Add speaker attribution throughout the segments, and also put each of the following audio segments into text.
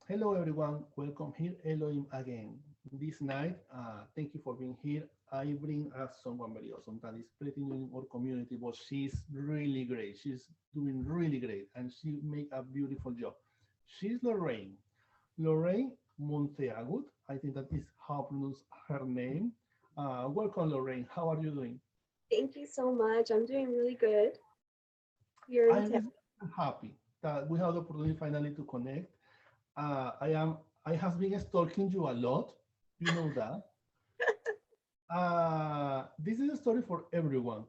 Speaker 1: Hello, everyone. Welcome here, Elohim again. This night, thank you for being here. I bring us someone very awesome that is pretty new in our community, but she's really great. She's doing really great, and she make a beautiful job. She's Lorraine. Lorraine Monteagut. I think that is how to pronounce her name. Welcome, Lorraine. How are you doing?
Speaker 2: Thank you so much. I'm doing really good here in town.
Speaker 1: I'm happy that we have the opportunity finally to connect. I am. I have been stalking you a lot. You know that. This is a story for everyone.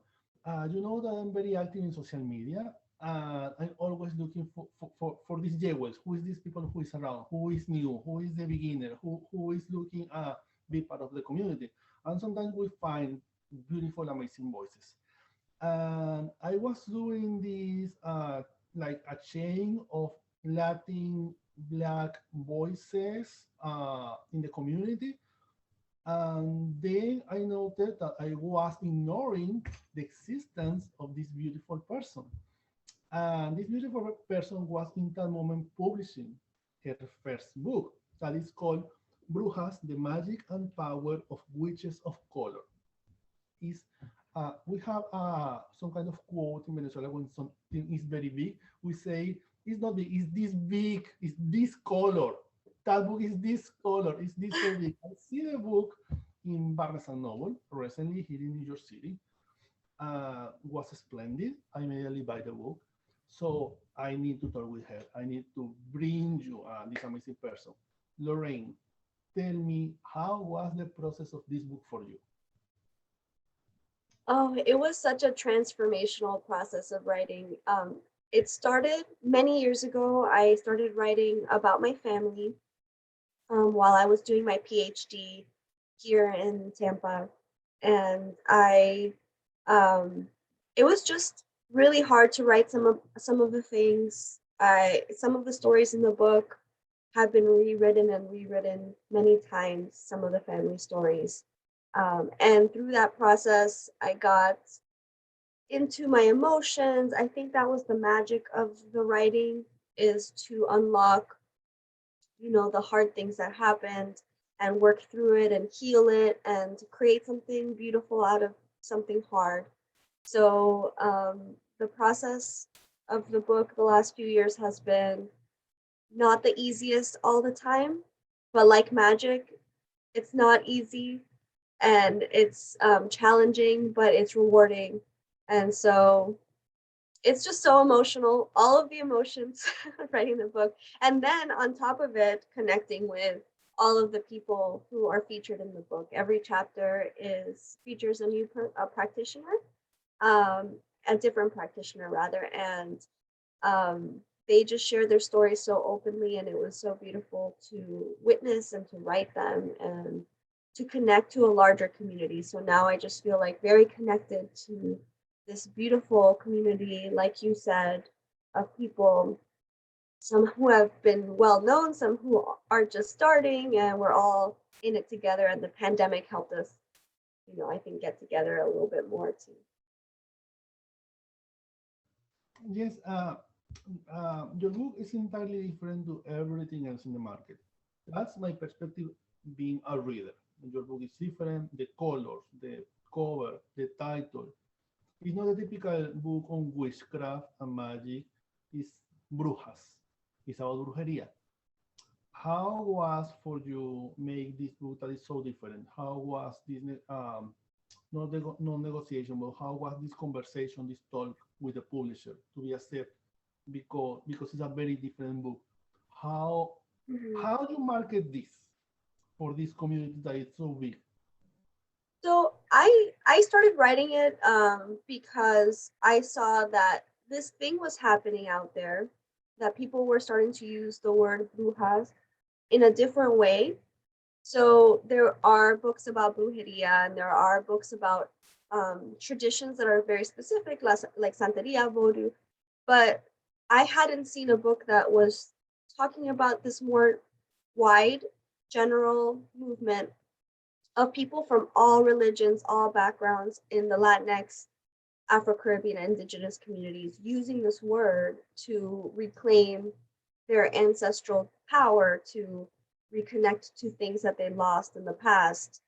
Speaker 1: You know that I'm very active in social media. I'm always looking for these jewels. Who is these people who is around? Who is new? Who is the beginner? Who is looking be part of the community? And sometimes we find beautiful, amazing voices. And I was doing this like a chain of Latin Black voices in the community, and then I noted that I was ignoring the existence of this beautiful person. And this beautiful person was in that moment publishing her first book that is called Brujas, the Magic and Power of Witches of Color. Is We have some kind of quote in Venezuela when something is very big. We say it's not big, it's this big, it's this color. That book is this color, it's this so big. I see the book in Barnes and Noble recently here in New York City. Was splendid. I immediately buy the book. So I need to talk with her. I need to bring you this amazing person. Lorraine, tell me how was the process of this book for you?
Speaker 2: Oh, it was such a transformational process of writing. It started many years ago. I started writing about my family while I was doing my PhD here in Tampa, and um, it was just really hard to write some of the things. Some of the stories in the book have been rewritten and rewritten many times. Some of the family stories, and through that process, I got into my emotions. I think that was the magic of the writing is to unlock, the hard things that happened and work through it and heal it and create something beautiful out of something hard. So the process of the book the last few years has been not the easiest all the time, but like magic, it's not easy and it's challenging, but it's rewarding. And so it's just so emotional, all of the emotions writing the book. And then on top of it, connecting with all of the people who are featured in the book. Every chapter is features a new practitioner, um, a different practitioner rather, and they just share their stories so openly, and it was so beautiful to witness and to write them and to connect to a larger community. So now I just feel like very connected to this beautiful community, like you said, of people, some who have been well known, some who are just starting, and we're all in it together. And the pandemic helped us, I think get together a little bit more too.
Speaker 1: Yes, your book is entirely different to everything else in the market. That's my perspective being a reader. Your book is different, the colors, the cover, the title. It's not a typical book on witchcraft and magic. It's Brujas. It's about brujeria. How was for you make this book that is so different? How was this not no negotiation, but how was this conversation, this talk with the publisher to be accepted? Because it's a very different book. How
Speaker 2: Mhm.
Speaker 1: how you market this for this community that is so big?
Speaker 2: So I started writing it because I saw that this thing was happening out there, that people were starting to use the word brujas in a different way. So there are books about brujeria, and there are books about traditions that are very specific, like Santeria, Voodoo. But I hadn't seen a book that was talking about this more wide, general movement of people from all religions, all backgrounds in the Latinx, Afro Caribbean, and indigenous communities using this word to reclaim their ancestral power to reconnect to things that they lost in the past.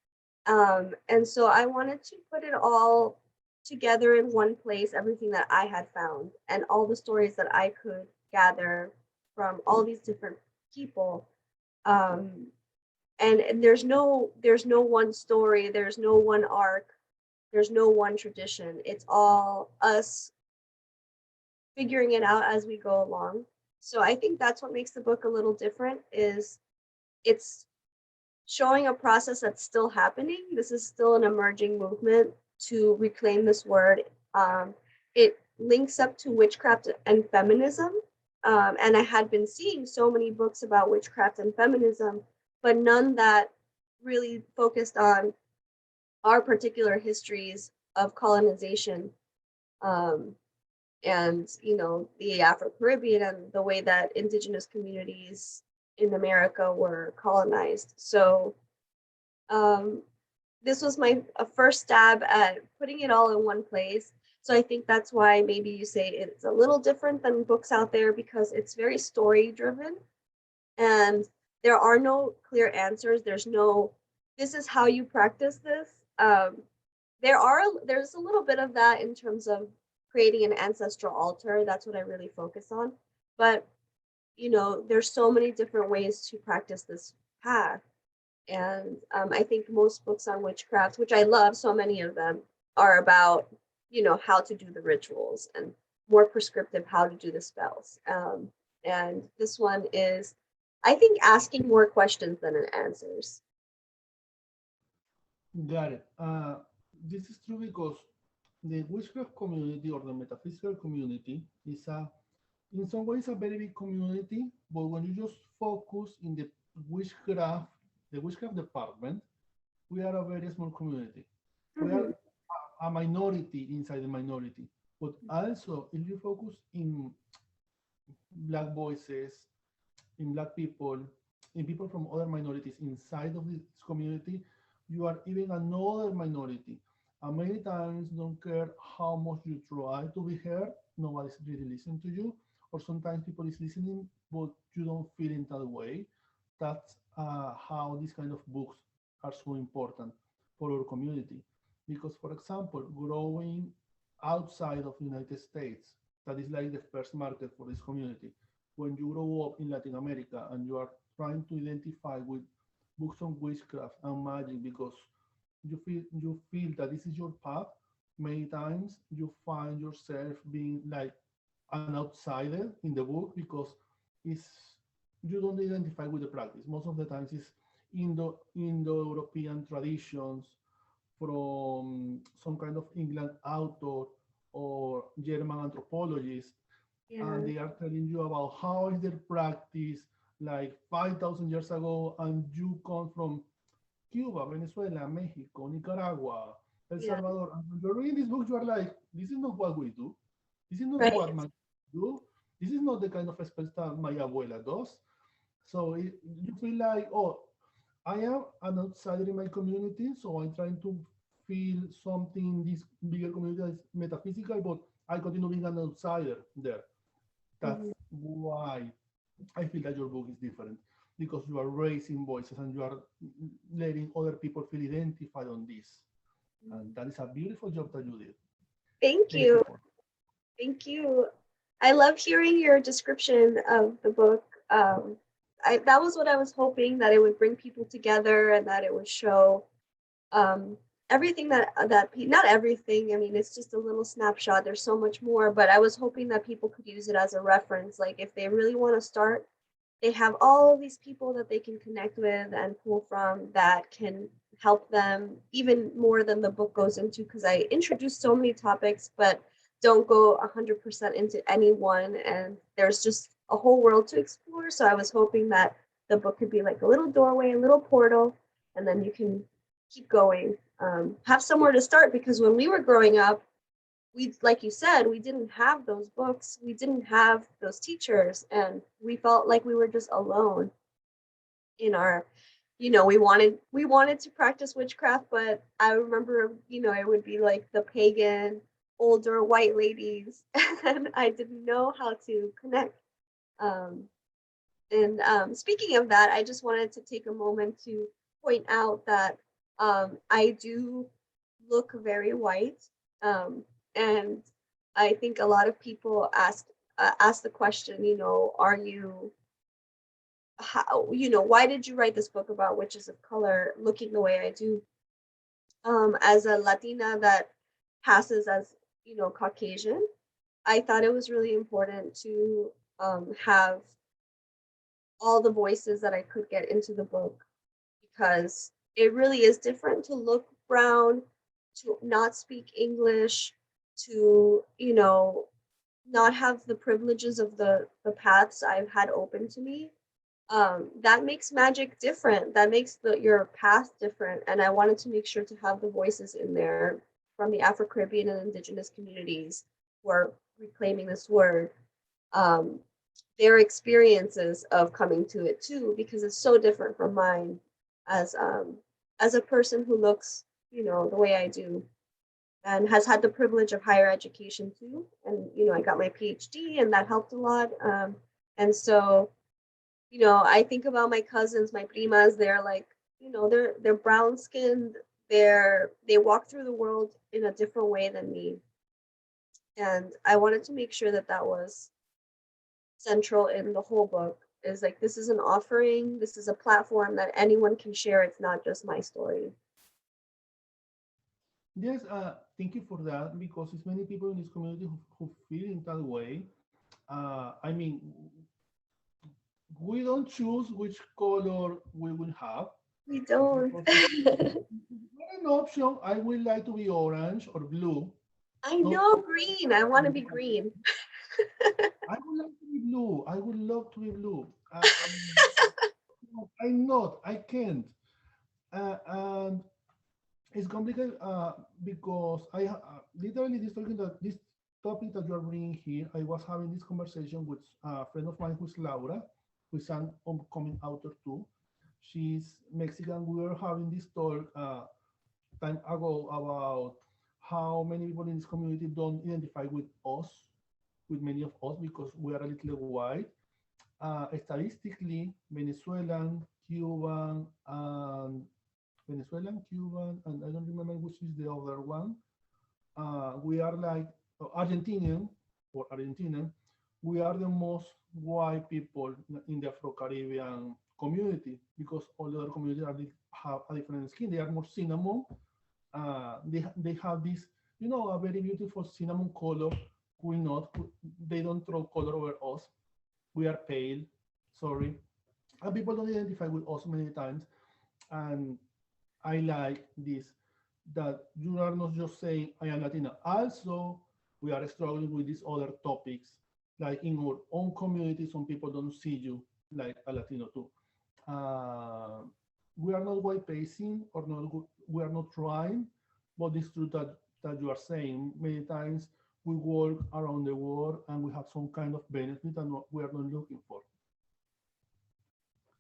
Speaker 2: And so I wanted to put it all together in one place, everything that I had found and all the stories that I could gather from all these different people. Um, and there's no one story, there's no one arc, there's no one tradition. It's all us figuring it out as we go along. So I think that's what makes the book a little different is it's showing a process that's still happening. This is still an emerging movement to reclaim this word. It links up to witchcraft and feminism. And I had been seeing so many books about witchcraft and feminism, but none that really focused on our particular histories of colonization, um, and the Afro-Caribbean and the way that indigenous communities in America were colonized. So this was my first stab at putting it all in one place. So I think that's why maybe you say it's a little different than books out there, because it's very story driven and there are no clear answers. There's no, this is how you practice this. There's a little bit of that in terms of creating an ancestral altar. That's what I really focus on. But there's so many different ways to practice this path. And I think most books on witchcraft, which I love, so many of them are about, how to do the rituals and more prescriptive how to do the spells. And this one is, I think, asking more questions than it answers.
Speaker 1: Got it. This is true because the witchcraft community or the metaphysical community is in some ways a very big community, but when you just focus in witchcraft, the witchcraft department, we are a very small community. We are
Speaker 2: Mhm.
Speaker 1: a minority inside the minority. But also, if you focus in Black voices, in Black people, in people from other minorities inside of this community, you are even another minority. And many times, don't care how much you try to be heard, nobody's really listening to you. Or sometimes people is listening, but you don't feel in that way. That's how these kind of books are so important for our community. Because, for example, growing outside of the United States, that is like the first market for this community. When you grow up in Latin America and you are trying to identify with books on witchcraft and magic because you feel that this is your path, many times you find yourself being like an outsider in the book because it's you don't identify with the practice. Most of the times it's Indo-European traditions from some kind of England author or German anthropologist, and
Speaker 2: Yeah.
Speaker 1: they are telling you about how is their practice like 5,000 years ago, and you come from Cuba, Venezuela, Mexico, Nicaragua, El
Speaker 2: Yeah.
Speaker 1: Salvador. And when you're reading this book, you are like, this is not what we do. This is not
Speaker 2: Right.
Speaker 1: what my do. This is not the kind of spells that my abuela does. So you feel like, oh, I am an outsider in my community, so I'm trying to feel something in this bigger community that is metaphysical, but I continue being an outsider there. That's
Speaker 2: Mhm.
Speaker 1: why I feel that your book is different because you are raising voices and you are letting other people feel identified on this. And that is a beautiful job that you did.
Speaker 2: Thank
Speaker 1: Thank you
Speaker 2: you.
Speaker 1: for
Speaker 2: Thank you. I love hearing your description of the book. That was what I was hoping, that it would bring people together and that it would show um, everything not everything. I mean, it's just a little snapshot. There's so much more, but I was hoping that people could use it as a reference. Like if they really want to start, they have all of these people that they can connect with and pull from that can help them even more than the book goes into, because I introduced so many topics but don't go 100% into any one, and there's just a whole world to explore. So I was hoping that the book could be like a little doorway, a little portal, and then you can keep going, have somewhere to start, because when we were growing up, we, like you said, we didn't have those books, we didn't have those teachers, and we felt like we were just alone in our, we wanted to practice witchcraft, but I remember, it would be like the pagan older white ladies and I didn't know how to connect. um And speaking of that, I just wanted to take a moment to point out that I do look very white, and I think a lot of people ask the question, are you how why did you write this book about witches of color looking the way I do? As a Latina that passes as Caucasian, I thought it was really important to have all the voices that I could get into the book, because it really is different to look brown, to not speak English, to not have the privileges of the paths I've had open to me. That makes magic different. That makes your path different. And I wanted to make sure to have the voices in there from the Afro Caribbean and indigenous communities who are reclaiming this word. Um, their experiences of coming to it too, because it's so different from mine as a person who looks, the way I do and has had the privilege of higher education too. And I got my PhD, and that helped a lot. And so, I think about my cousins, my primas. They're like, they're brown skinned. They walk through the world in a different way than me, and I wanted to make sure that that was central in the whole book. Is like, this is an offering. This is a platform that anyone can share. It's not just my story.
Speaker 1: Yes, thank you for that, because it's many people in this community who feel in that way. I mean, we don't choose which color we will have,
Speaker 2: We don't.
Speaker 1: because if not an option, I would like to be orange or blue.
Speaker 2: I
Speaker 1: Not,
Speaker 2: know green. I want to be green.
Speaker 1: I would like to be blue. I would love to be blue. I'm not. I can't. And it's complicated because literally this topic that you are bringing here. I was having this conversation with a friend of mine who's Laura, who's an upcoming author too. She's Mexican. We were having this talk time ago about how many people in this community don't identify with us, with many of us, because we are a little white. Statistically, Cuban, and I don't remember which is the other one. We are like Argentinian or Argentinian. We are the most white people in the Afro-Caribbean community, because all the other communities have a different skin. They are more cinnamon. They have this, a very beautiful cinnamon color. We not. They don't throw color over us. We are pale. Sorry. And people don't identify with us many times. And I like this, that you are not just saying I am Latina. Also, we are struggling with these other topics. Like in our own community, some people don't see you like a Latino too. Uh, we are not white facing, or not we are not trying, but it's true that you are saying many times we work around the world and we have some kind of benefit and we are not looking for.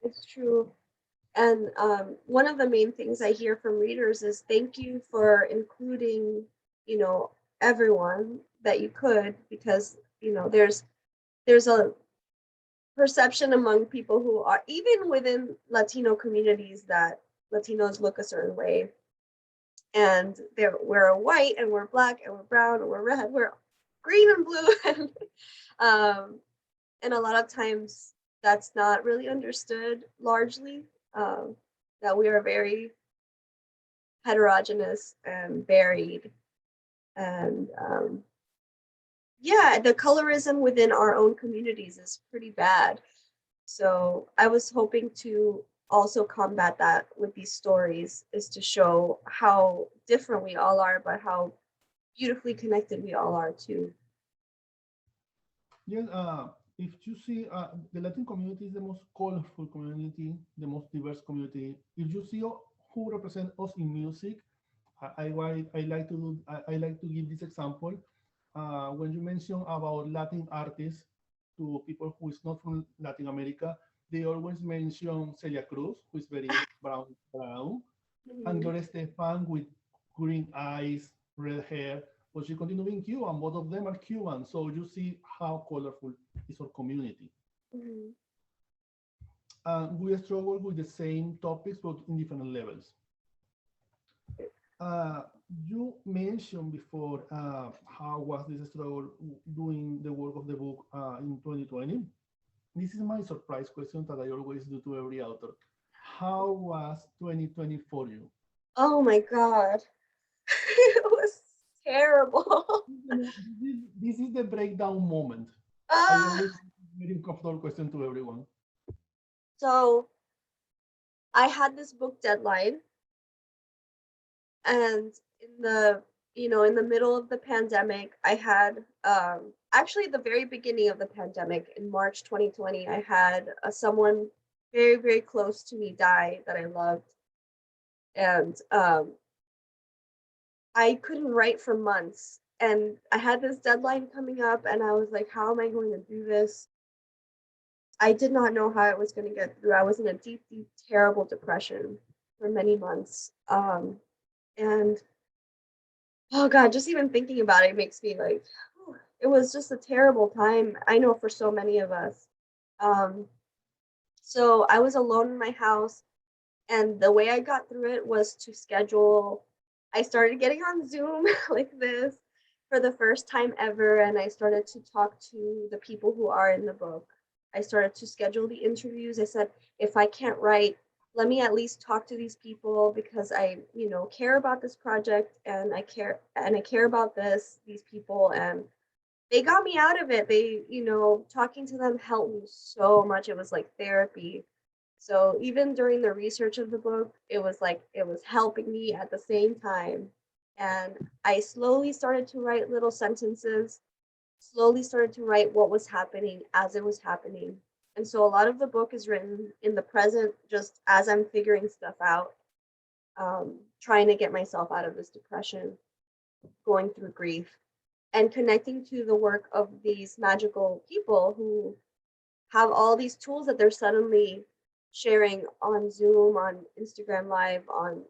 Speaker 2: It's true. And one of the main things I hear from readers is thank you for including, you know, everyone that you could, because there's a perception among people who are even within Latino communities that Latinos look a certain way, and we're white and we're black and we're brown and we're red, we're green and blue, um, and a lot of times that's not really understood largely. That we are very heterogeneous and varied, and yeah, the colorism within our own communities is pretty bad. So I was hoping to also combat that with these stories, is to show how different we all are, but how beautifully connected we all are too.
Speaker 1: Yes, if you see, the Latin community is the most colorful community, the most diverse community. If you see who represent us in music, I like to give this example. When you mention about Latin artists to people who is not from Latin America, they always mention Celia Cruz, who is very brown, and
Speaker 2: Mhm.
Speaker 1: Gloria Estefan with green eyes, red hair, but she continued being Cuban. Both of them are Cuban. So you see how colorful is our community.
Speaker 2: Mhm.
Speaker 1: we struggle with the same topics, but in different levels. Uh, you mentioned before how was this struggle doing the work of the book in 2020. This is my surprise question that I always do to every author. How was 2020 for you?
Speaker 2: Oh my God. It was terrible.
Speaker 1: This is the breakdown moment. I
Speaker 2: Ah,
Speaker 1: always very uncomfortable question to everyone.
Speaker 2: so I had this book deadline, and in the in the middle of the pandemic, I had actually the very beginning of the pandemic in March 2020, I had someone very, very close to me die that I loved. And I couldn't write for months. And I had this deadline coming up, and I was like, how am I going to do this? I did not know how I was going to get through. I was in a deep, deep, terrible depression for many months. And oh God, just even thinking about it makes me like, whew, it was just a terrible time. I know for so many of us. Um, so I was alone in my house, and the way I got through it was to schedule. I started getting on Zoom like this for the first time ever, and I started to talk to the people who are in the book. I started to schedule the interviews. I said, if I can't write, let me at least talk to these people because I care about this project, and I care about these people, and they got me out of it. Talking to them helped me so much. It was like therapy. So even during the research of the book, it was like it was helping me at the same time. And I slowly started to write little sentences, slowly started to write what was happening as it was happening. And so a lot of the book is written in the present, just as I'm figuring stuff out, trying to get myself out of this depression, going through grief, and connecting to the work of these magical people who have all these tools that they're suddenly sharing on Zoom, on Instagram Live, on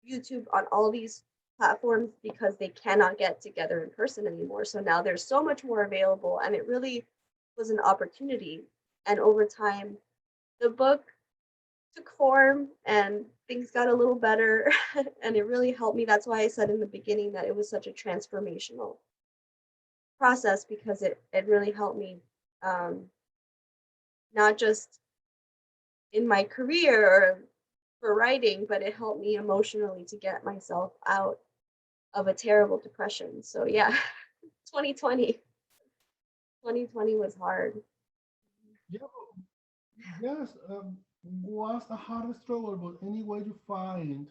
Speaker 2: YouTube, on all these platforms because they cannot get together in person anymore. So now there's so much more available, and it really was an opportunity. And over time, the book took form and things got a little better and it really helped me. That's why I said in the beginning that it was such a transformational process because it really helped me, um, not just in my career or for writing, but it helped me emotionally to get myself out of a terrible depression. So yeah, 2020, 2020 was hard.
Speaker 1: Yeah, yes, was a hard struggle, but anyway, you find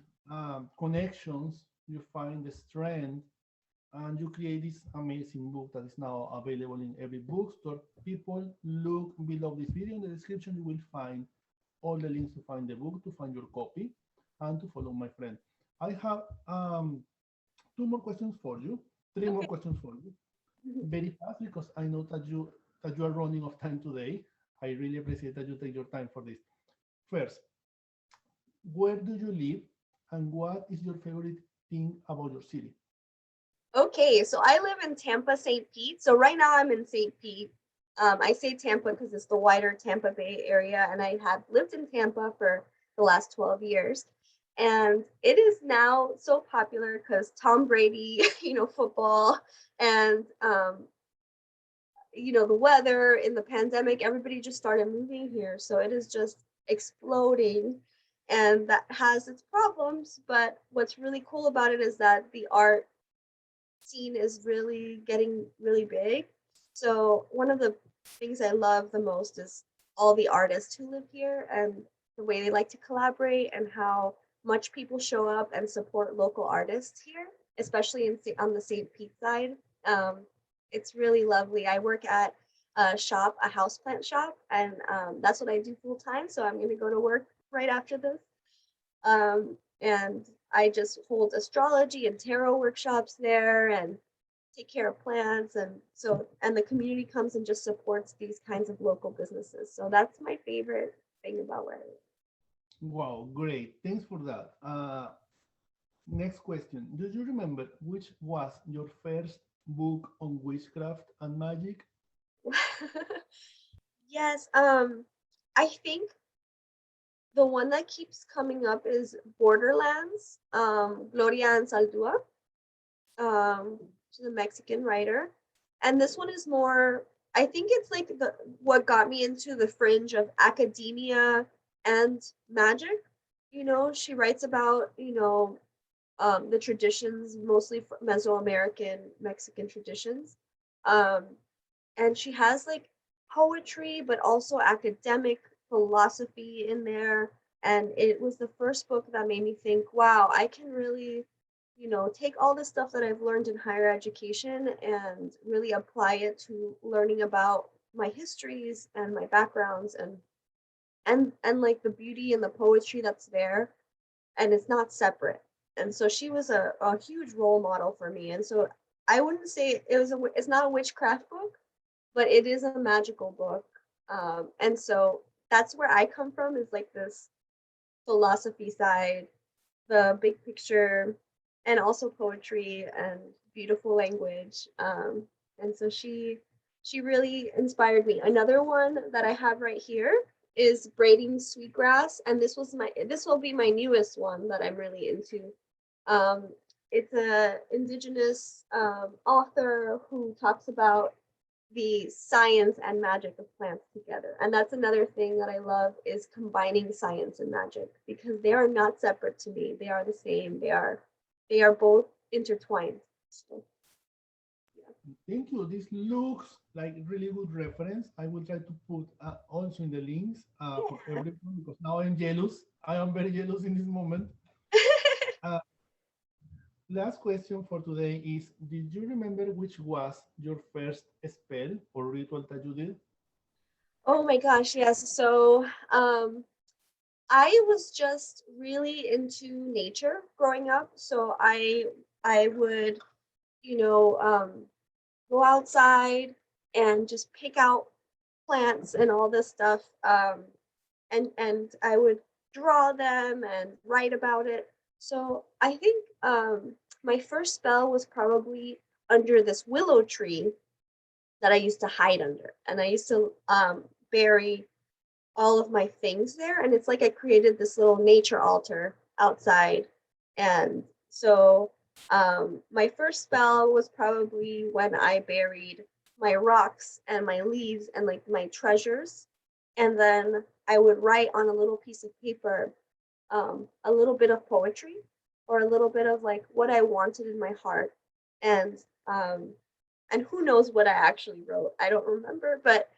Speaker 1: connections, you find the strength, and you create this amazing book that is now available in every bookstore. People, look below this video in the description. You will find all the links to find the book, to find your copy, and to follow my friend. I have two more questions for you, three more
Speaker 2: Okay.
Speaker 1: questions for you, very fast because I know that you are running of time today. I really appreciate that you take your time for this. First, where do you live, and what is your favorite thing about your city?
Speaker 2: Okay, so I live in Tampa, St. Pete. So right now I'm in St. Pete. I say Tampa because it's the wider Tampa Bay area, and I have lived in Tampa for the last 12 years. And it is now so popular because Tom Brady, football, and the weather in the pandemic, everybody just started moving here. So it is just exploding. And that has its problems, but what's really cool about it is that the art scene is really getting really big. So one of the things I love the most is all the artists who live here and the way they like to collaborate and how much people show up and support local artists here, especially on the St. Pete side. Um, it's really lovely. I work at a shop, a houseplant shop, and that's what I do full time. So I'm going to go to work right after this. And I just hold astrology and tarot workshops there and take care of plants. And the community comes and just supports these kinds of local businesses. So that's my favorite thing about where I live.
Speaker 1: Wow, great. Thanks for that. Next question. Do you remember which was your first book on witchcraft and magic?
Speaker 2: Yes, I think The one that keeps coming up is Borderlands, Gloria Anzaldúa. She's a Mexican writer. And this one is more, I think it's like the what got me into the fringe of academia and magic. You know, she writes about, the traditions, mostly Mesoamerican Mexican traditions. Um, and she has like poetry, but also academic philosophy in there. And it was the first book that made me think, wow, I can really, take all the stuff that I've learned in higher education and really apply it to learning about my histories and my backgrounds and like the beauty and the poetry that's there, and it's not separate. And so she was a huge role model for me. And so I wouldn't say it's not a witchcraft book, but it is a magical book. And so that's where I come from, is like this philosophy side, the big picture, and also poetry and beautiful language. And so she really inspired me. Another one that I have right here is Braiding Sweetgrass, and this will be my newest one that I'm really into. Um, it's a indigenous author who talks about the science and magic of plants together. And that's another thing that I love, is combining science and magic, because they are not separate to me. They are the same. They are both intertwined. So, yeah.
Speaker 1: Thank you. This looks like really good reference. I will try to put also in the links for
Speaker 2: Yeah.
Speaker 1: everyone, because now I'm jealous. I am very jealous in this moment. Uh, Last question for today is, did you remember which was your first spell or ritual that you did?
Speaker 2: Oh my gosh, yes. So I was just really into nature growing up. So I would, you know, um, go outside and just pick out plants and all this stuff. And I would draw them and write about it. So I think my first spell was probably under this willow tree that I used to hide under, and I used to bury all of my things there. And it's like I created this little nature altar outside. And so my first spell was probably when I buried my rocks and my leaves and like my treasures. And then I would write on a little piece of paper a little bit of poetry, or a little bit of like what I wanted in my heart. And um, and who knows what I actually wrote? I don't remember, but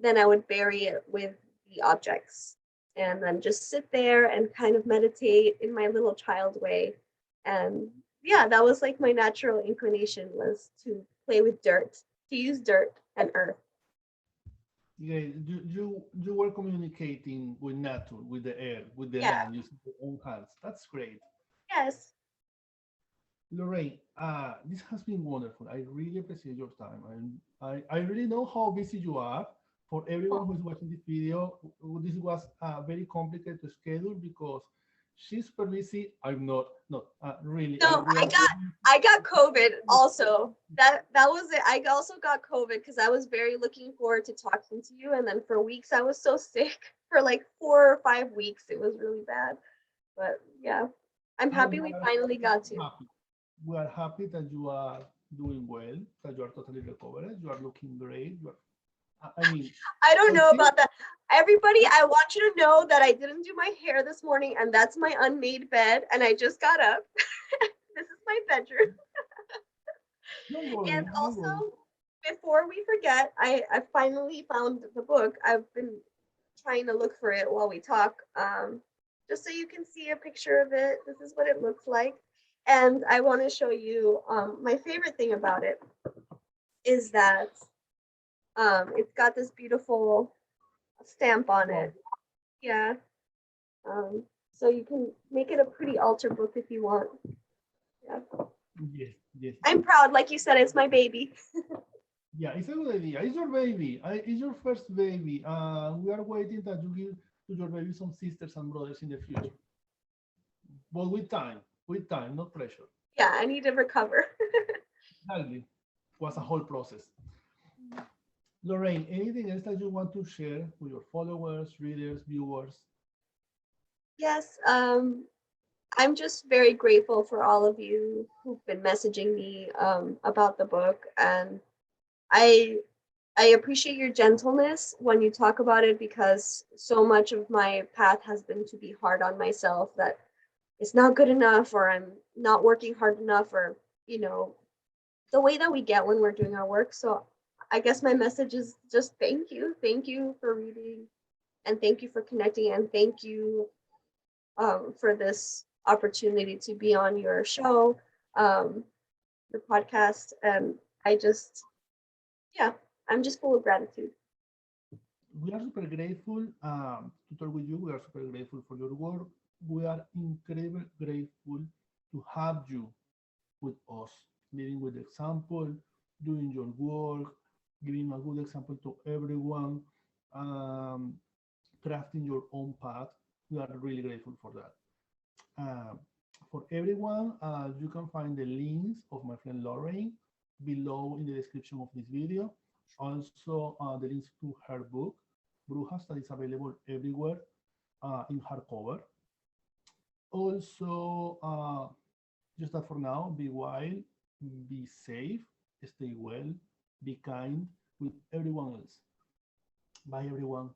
Speaker 2: then I would bury it with the objects, and then just sit there and kind of meditate in my little child way. And yeah, that was like my natural inclination, was to play with dirt, to use dirt and earth.
Speaker 1: Yeah, you were communicating with nature, with the air, with the
Speaker 2: Yeah,
Speaker 1: land, using your own hands. That's great.
Speaker 2: yes.
Speaker 1: Lorraine, this has been wonderful. I really appreciate your time. I really know how busy you are. For everyone
Speaker 2: Oh,
Speaker 1: who's watching this video, this was very complicated to schedule because she's super busy. I'm not. Not really.
Speaker 2: no,
Speaker 1: We
Speaker 2: I
Speaker 1: are.
Speaker 2: got I got COVID also. That was it. I also got COVID because I was very looking forward to talking to you, and then for weeks I was so sick. For like 4 or 5 weeks, it was really bad. But yeah, I'm
Speaker 1: No,
Speaker 2: happy we finally got to.
Speaker 1: happy. We are happy that you are doing well, that you are totally recovered. You are looking great. You are, I mean,
Speaker 2: I don't know
Speaker 1: continue.
Speaker 2: about that. Everybody, I want you to know that I didn't do my hair this morning, and that's my unmade bed, and I just got up. This is my bedroom.
Speaker 1: Don't
Speaker 2: And
Speaker 1: worry. Don't worry.
Speaker 2: also, before we forget, I finally found the book. I've been trying to look for it while we talk, just so you can see a picture of it. This is what it looks like. And I want to show you my favorite thing about it is that it's got this beautiful stamp on
Speaker 1: Wow.
Speaker 2: it. Yeah. Um, so you can make it a pretty altar book if you want. Yeah.
Speaker 1: Yes. Yes.
Speaker 2: I'm proud. Like you said, it's my baby.
Speaker 1: Yeah, it's a good idea. It's your baby. It's your first baby. We are waiting that you give to your baby some sisters and brothers in the future. But with time, not pressure.
Speaker 2: Yeah, I need to recover.
Speaker 1: Exactly. Was a whole process. Lorraine, anything else that you want to share with your followers, readers, viewers?
Speaker 2: Yes, I'm just very grateful for all of you who've been messaging me about the book, and I I appreciate your gentleness when you talk about it, because so much of my path has been to be hard on myself, that it's not good enough, or I'm not working hard enough, or you know the way that we get when we're doing our work. So I guess my message is just thank you for reading, and thank you for connecting, and thank you for this opportunity to be on your show, um, your podcast. And I just, yeah, I'm just full of gratitude.
Speaker 1: We are super grateful to talk with you. We are super grateful for your work. We are incredibly grateful to have you with us, leading with example, doing your work, giving a good example to everyone, um, crafting your own path. We are really grateful for that. For everyone, you can find the links of my friend Lorraine below in the description of this video. Also, the links to her book, Brujas, that is available everywhere in hardcover. Also, just that for now, be wild, be safe, stay well, be kind with everyone else. Bye, everyone.